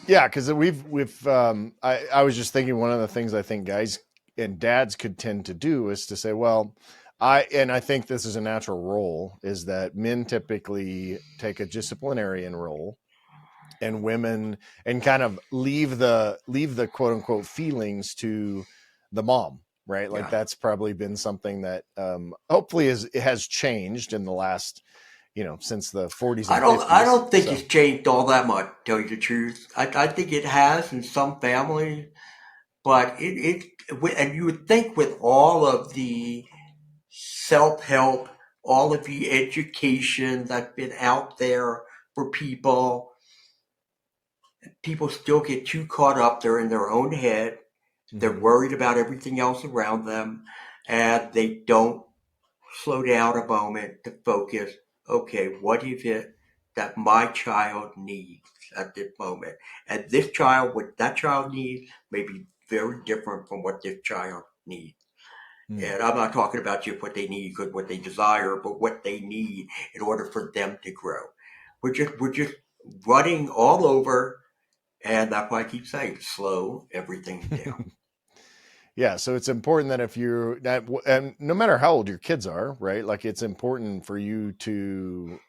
Yeah, because I was just thinking one of the things I think guys and dads could tend to do is to say, well, I think this is a natural role, is that men typically take a disciplinarian role and women, and kind of leave the quote unquote feelings to the mom, right? Like that's probably been something that hopefully has changed in the last, since the 40s and 50s.
I don't think it's changed all that much, to tell you the truth. I think it has in some families, but and you would think with all of the self-help, all of the education that's been out there for people, people still get too caught up. They're in their own head. They're worried about everything else around them, and they don't slow down a moment to focus. Okay, what is it that my child needs at this moment? And this child, what that child needs, may be very different from what this child needs. And I'm not talking about just what they need, what they desire, but what they need in order for them to grow. We're just running all over, and that's why I keep saying slow everything down.
Yeah, so it's important that if you're that, and no matter how old your kids are, right? Like it's important for you to,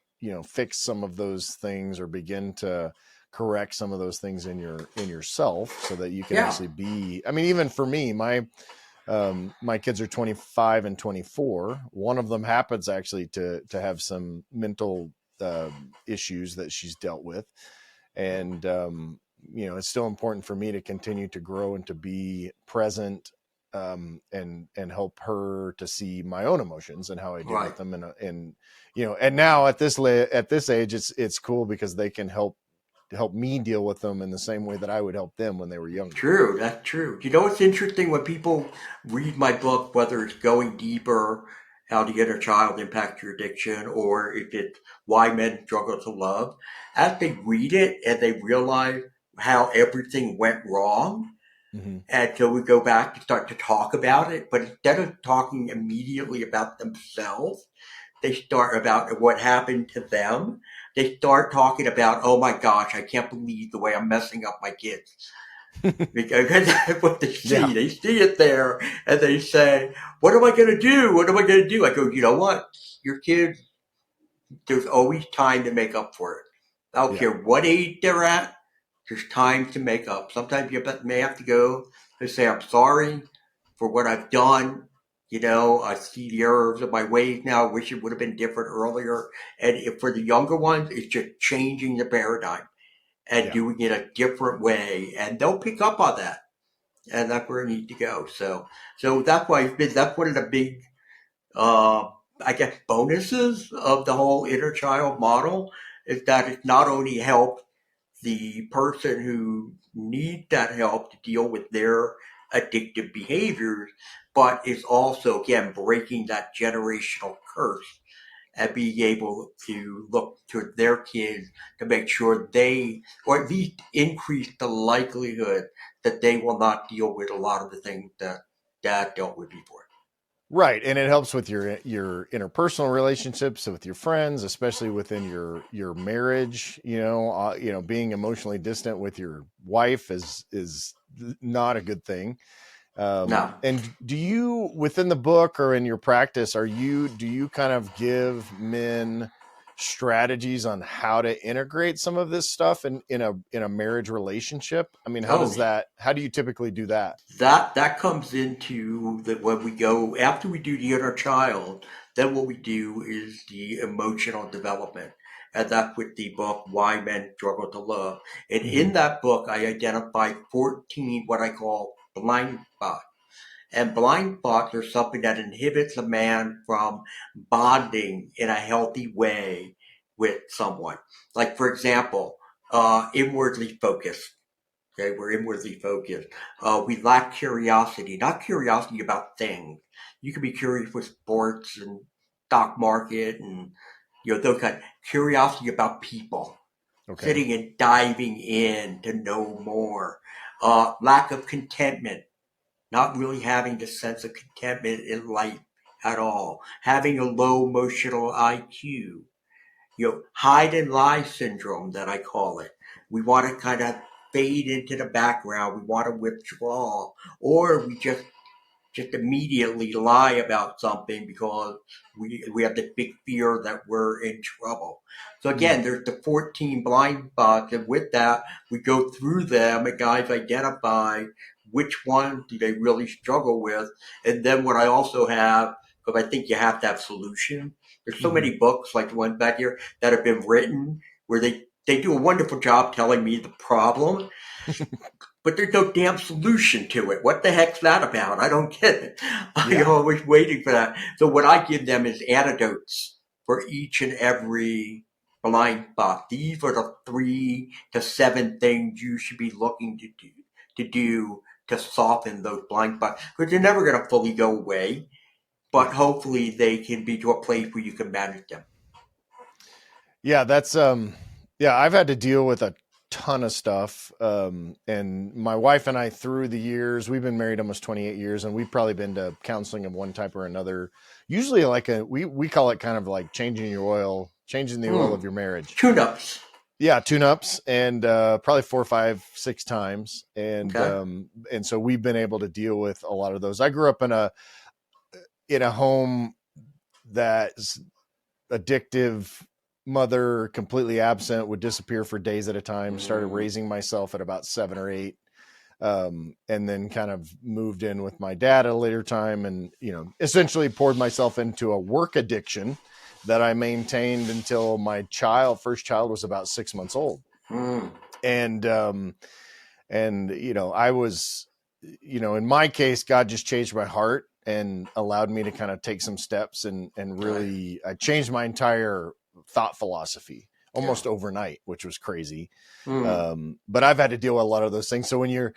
fix some of those things or begin to correct some of those things in yourself so that you can
Yeah,
actually be. I mean, even for me, my kids are 25 and 24. One of them happens actually to have some mental issues that she's dealt with, and it's still important for me to continue to grow and to be present, and help her to see my own emotions and how I deal
right.
with them, and and now at this age, it's cool because they can help me deal with them in the same way that I would help them when they were younger.
True, that's true. You know what's interesting when people read my book, whether it's Going Deeper, How the Inner Child Impacts Your Addiction, or if it's Why Men Struggle to Love, as they read it and they realize how everything went wrong, and so we go back and start to talk about it, but instead of talking immediately about themselves, they start about what happened to them. They start talking about, oh my gosh, I can't believe the way I'm messing up my kids. Because that's what they see.
Yeah.
They see it there and they say, what am I going to do? What am I going to do? I go, you know what? Your kids, there's always time to make up for it. I don't
Yeah.
care what age they're at, there's time to make up. Sometimes you may have to go and say, I'm sorry for what I've done. I see the errors of my ways now. I wish it would have been different earlier. And if for the younger ones, it's just changing the paradigm and
Yeah.
doing it a different way. And they'll pick up on that. And that's where I need to go. So that's why that's one of the big, uh, I guess, bonuses of the whole inner child model is that it not only helps the person who needs that help to deal with their addictive behaviors, but is also, again, breaking that generational curse and being able to look to their kids to make sure they, or at least increase the likelihood that they will not deal with a lot of the things that dad dealt with before.
Right, and it helps with your interpersonal relationships with your friends, especially within your marriage. Being emotionally distant with your wife is not a good thing.
No.
And do you, within the book or in your practice, do you kind of give men strategies on how to integrate some of this stuff in a marriage relationship? I mean, how
Oh,
do you typically do that?
that comes into that when we go after we do the inner child, then what we do is the emotional development. And that's with the book Why Men Struggle to Love. And in that book I identified 14 what I call blind spots. And blind spots are something that inhibits a man from bonding in a healthy way with someone. Like, for example, inwardly focused. Okay, we're inwardly focused. We lack curiosity, not curiosity about things. You can be curious with sports and stock market and those kind. Curiosity about people,
Okay.
sitting and diving in to know more. Lack of contentment, not really having the sense of contentment in life at all. Having a low emotional IQ, hide and lie syndrome that I call it. We want to kind of fade into the background. We want to withdraw, or we just immediately lie about something because we have the big fear that we're in trouble. So again, there's the 14 blind spots, and with that, we go through them, and guys identify which ones do they really struggle with. And then what I also have, because I think you have to have solutions. There's so many books like the one back here that have been written where they do a wonderful job telling me the problem, but there's no damn solution to it. What the heck's that about? I don't get it. I'm always waiting for that. So what I give them is antidotes for each and every blind spots. These are the 3 to 7 things you should be looking to do to soften those blind spots, because they're never going to fully go away, but hopefully they can be to a place where you can manage them.
Yeah, that's yeah, I've had to deal with a ton of stuff. And my wife and I, through the years, we've been married almost 28 years, and we've probably been to counseling of one type or another. Usually like we call it kind of like changing the oil of your marriage.
Tune-ups.
Yeah, tune-ups, and probably 4, 5, 6 times. And
Okay.
and so we've been able to deal with a lot of those. I grew up in a home that's addictive, mother completely absent, would disappear for days at a time, started raising myself at about 7 or 8. And then kind of moved in with my dad at a later time, and, essentially poured myself into a work addiction that I maintained until my first child was about 6 months old. And I was, in my case, God just changed my heart and allowed me to kind of take some steps and really, I changed my entire thought philosophy almost overnight, which was crazy. But I've had to deal with a lot of those things. So when you're,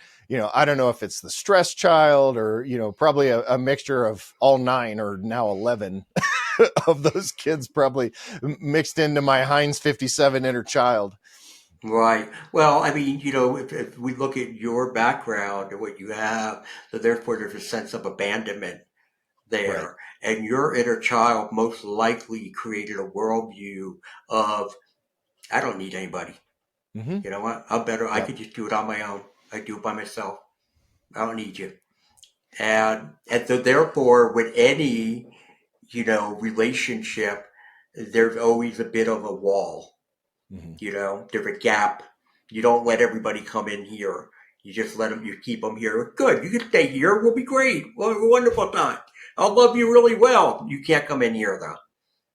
I don't know if it's the stress child or, probably a mixture of all 9 or now 11 of those kids probably mixed into my Heinz 57 inner child.
Right. Well, I mean, if we look at your background and what you have, so therefore there's a sense of abandonment there.
Right.
And your inner child most likely created a worldview of, I don't need anybody.
Mm-hmm.
You know what? I could just do it on my own. I do it by myself. I don't need you. And so therefore with any, relationship, there's always a bit of a wall. There's a gap. You don't let everybody come in here. You just let them, you keep them here. Good. You can stay here. We'll be great. We'll have a wonderful time. I'll love you really well. You can't come in here though.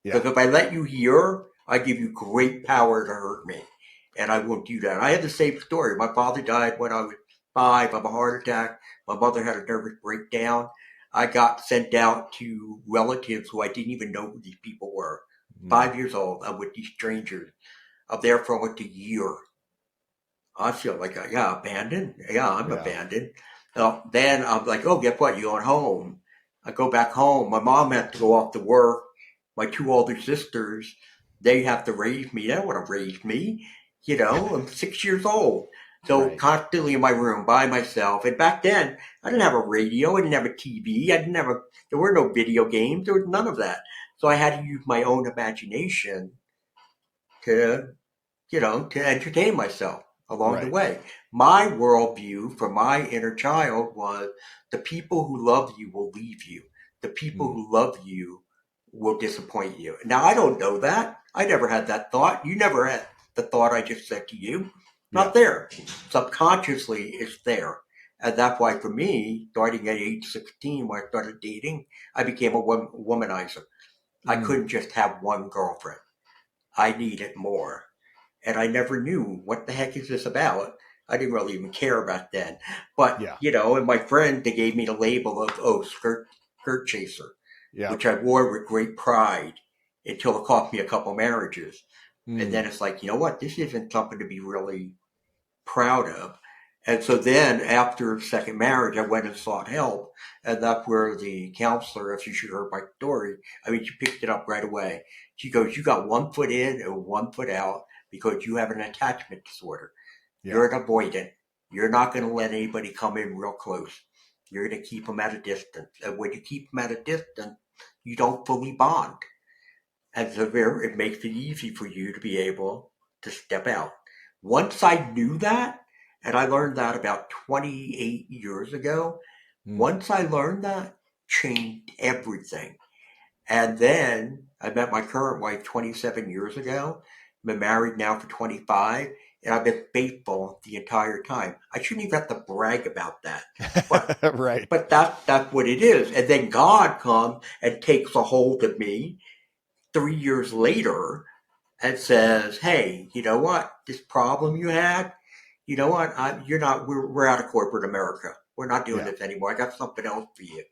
Because if I let you here, I give you great power to hurt me. And I won't do that. I had the same story. My father died when I was 5 of a heart attack. My mother had a nervous breakdown. I got sent out to relatives who I didn't even know who these people were. 5 years old. I'm with these strangers. I'm there for almost a year. I feel like, abandoned. Yeah, I'm abandoned. So then I'm like, oh, guess what? You're going home. I go back home. My mom had to go off to work. My 2 older sisters, they have to raise me. They don't want to raise me. I'm 6 years old. So constantly in my room by myself. And back then, I didn't have a radio. I didn't have a TV. There were no video games. There was none of that. So I had to use my own imagination to entertain myself along the way. My worldview for my inner child was the people who love you will leave you. The people who love you will disappoint you. Now, I don't know that. I never had that thought. You never had the thought I just said to you. Not there. Subconsciously, it's there. And that's why for me, starting at age 16, when I started dating, I became a womanizer. I couldn't just have one girlfriend. I needed more. And I never knew what the heck is this about. I didn't really even care back then. But, and my friend, they gave me the label of, skirt chaser, which I wore with great pride until it cost me a couple marriages. And then it's like, you know what? This isn't something to be really proud of. And so then after the second marriage, I went and sought help. And that's where the counselor, if you should heard my story, she picked it up right away. She goes, you got 1 foot in and 1 foot out because you have an attachment disorder. You're an avoidant. You're not going to let anybody come in real close. You're going to keep them at a distance. And when you keep them at a distance, you don't fully bond. And so it makes it easy for you to be able to step out. Once I knew that, and I learned that about 28 years ago, once I learned that, changed everything. And then I met my current wife 27 years ago. I've been married now for 25, and I've been faithful the entire time. I shouldn't even have to brag about that. But, but that's what it is. And then God comes and takes a hold of me 3 years later and says, hey, you know what? This problem you had, you know what? We're out of corporate America. We're not doing this anymore. I got something else for you.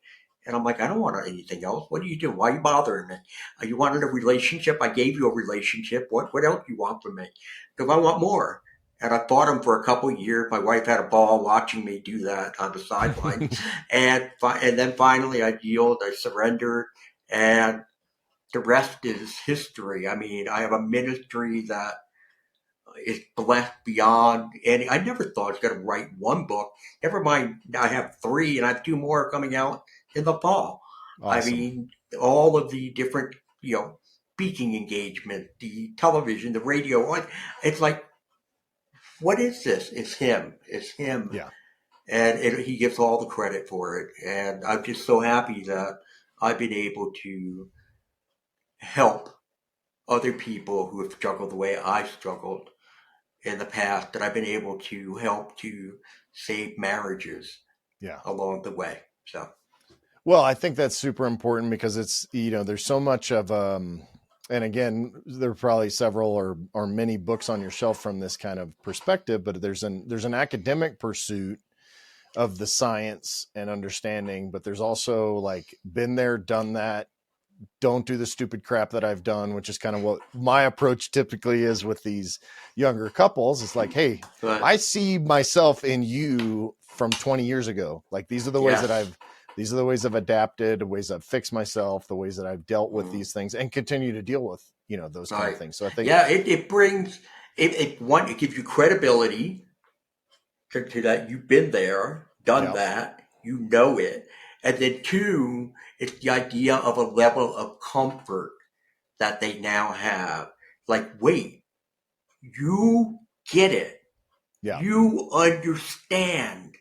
And I'm like, I don't want anything else. What do you do? Why are you bothering me? You wanted a relationship? I gave you a relationship. What else do you want from me? Because I want more. And I fought him for a couple of years. My wife had a ball watching me do that on the sideline. and then finally I yielded, I surrendered, and the rest is history. I mean, I have a ministry that is blessed beyond any. I never thought I was going to write one book. Never mind, I have 3, and I have 2 more coming out in the fall.
Awesome.
I mean, all of the different, speaking engagement, the television, the radio. It's like, what is this? It's him. It's him.
Yeah.
And he gets all the credit for it. And I'm just so happy that I've been able to help other people who have struggled the way I struggled in the past, that I've been able to help to save marriages along the way. So,
well, I think that's super important because it's, there's so much of, and again, there are probably several or many books on your shelf from this kind of perspective, but there's an academic pursuit of the science and understanding, but there's also like been there, done that. Don't do the stupid crap that I've done, which is kind of what my approach typically is with these younger couples. It's like, hey, I see myself in you from 20 years ago. Like these are the ways that these are the ways I've adapted, the ways I've fixed myself, the ways that I've dealt with these things and continue to deal with, those kind of things. So I think,
it brings it gives you credibility to that. You've been there, done that, it. And then 2, it's the idea of a level of comfort that they now have. Like, wait, you get it.
Yeah.
You understand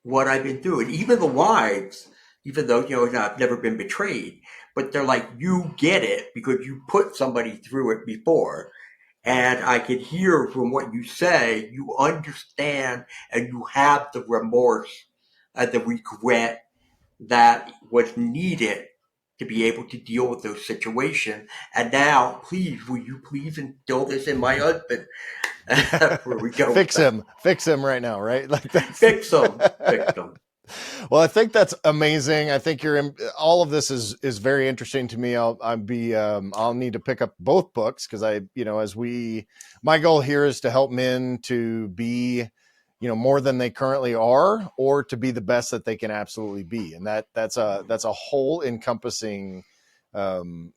what I've been through. And even the wives, even though, I've never been betrayed, but they're like, you get it because you put somebody through it before. And I can hear from what you say, you understand and you have the remorse and the regret that was needed to be able to deal with those situations. And now, will you please instill this in my husband? Where we go.
Fix him right now, right? Like
fix him.
Well, I think that's amazing. I think all of this is very interesting to me. I'll need to pick up both books because my goal here is to help men to be, more than they currently are, or to be the best that they can absolutely be. And that's a whole encompassing, kind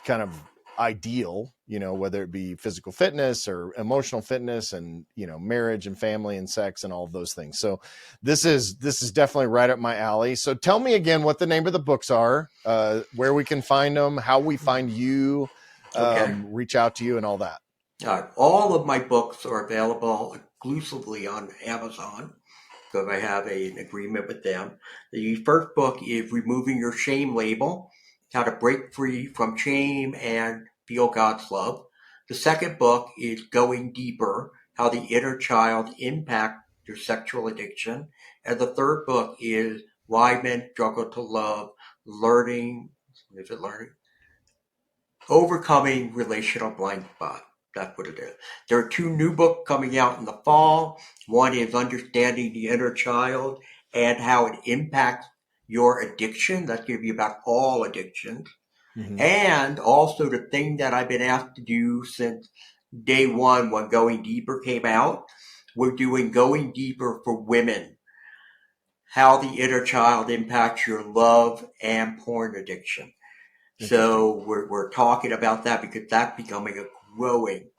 of ideal, whether it be physical fitness or emotional fitness and, marriage and family and sex and all of those things. So this is definitely right up my alley. So tell me again what the name of the books are, where we can find them, how we find you, reach out to you and all that.
All of my books are available exclusively on Amazon because I have an agreement with them. The first book is Removing Your Shame Label, How to Break Free from Shame and Feel God's Love. The second book is Going Deeper, How the Inner Child Impacts Your Sexual Addiction. And the third book is Why Men Struggle to Love, Overcoming Relational Blind Spot. That's what it is. There are 2 new books coming out in the fall. One is Understanding the Inner Child and How It Impacts Your Addiction. That's going to be about all addictions. Mm-hmm. And also the thing that I've been asked to do since day one when Going Deeper came out, we're doing Going Deeper for Women. How the Inner Child Impacts Your Love and Porn Addiction. So we're talking about that because that's becoming a growing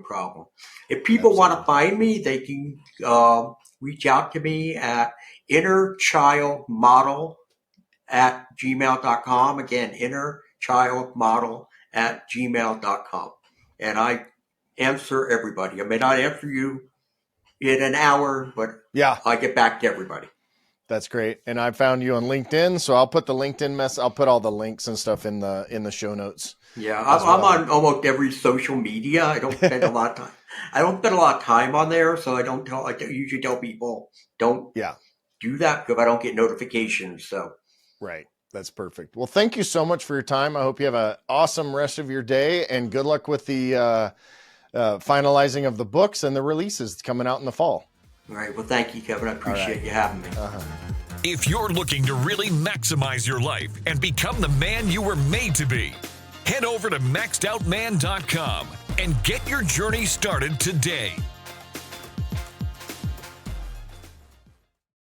problem. If people want to find me, they can reach out to me at innerchildmodel@gmail.com. Again, innerchildmodel@gmail.com. And I answer everybody. I may not answer you in an hour, but I get back to everybody.
That's great. And I found you on LinkedIn, so I'll put the LinkedIn I'll put all the links and stuff in the show notes.
Yeah, I'm on almost every social media. I don't spend a lot of time. I don't spend a lot of time on there, so I usually tell people don't do that because I don't get notifications. So
right. That's perfect. Well, thank you so much for your time. I hope you have an awesome rest of your day and good luck with the finalizing of the books and the releases coming out in the fall.
All right. Well, thank you, Kevin. I appreciate you having me.
If you're looking to really maximize your life and become the man you were made to be, head over to maxedoutman.com and get your journey started today.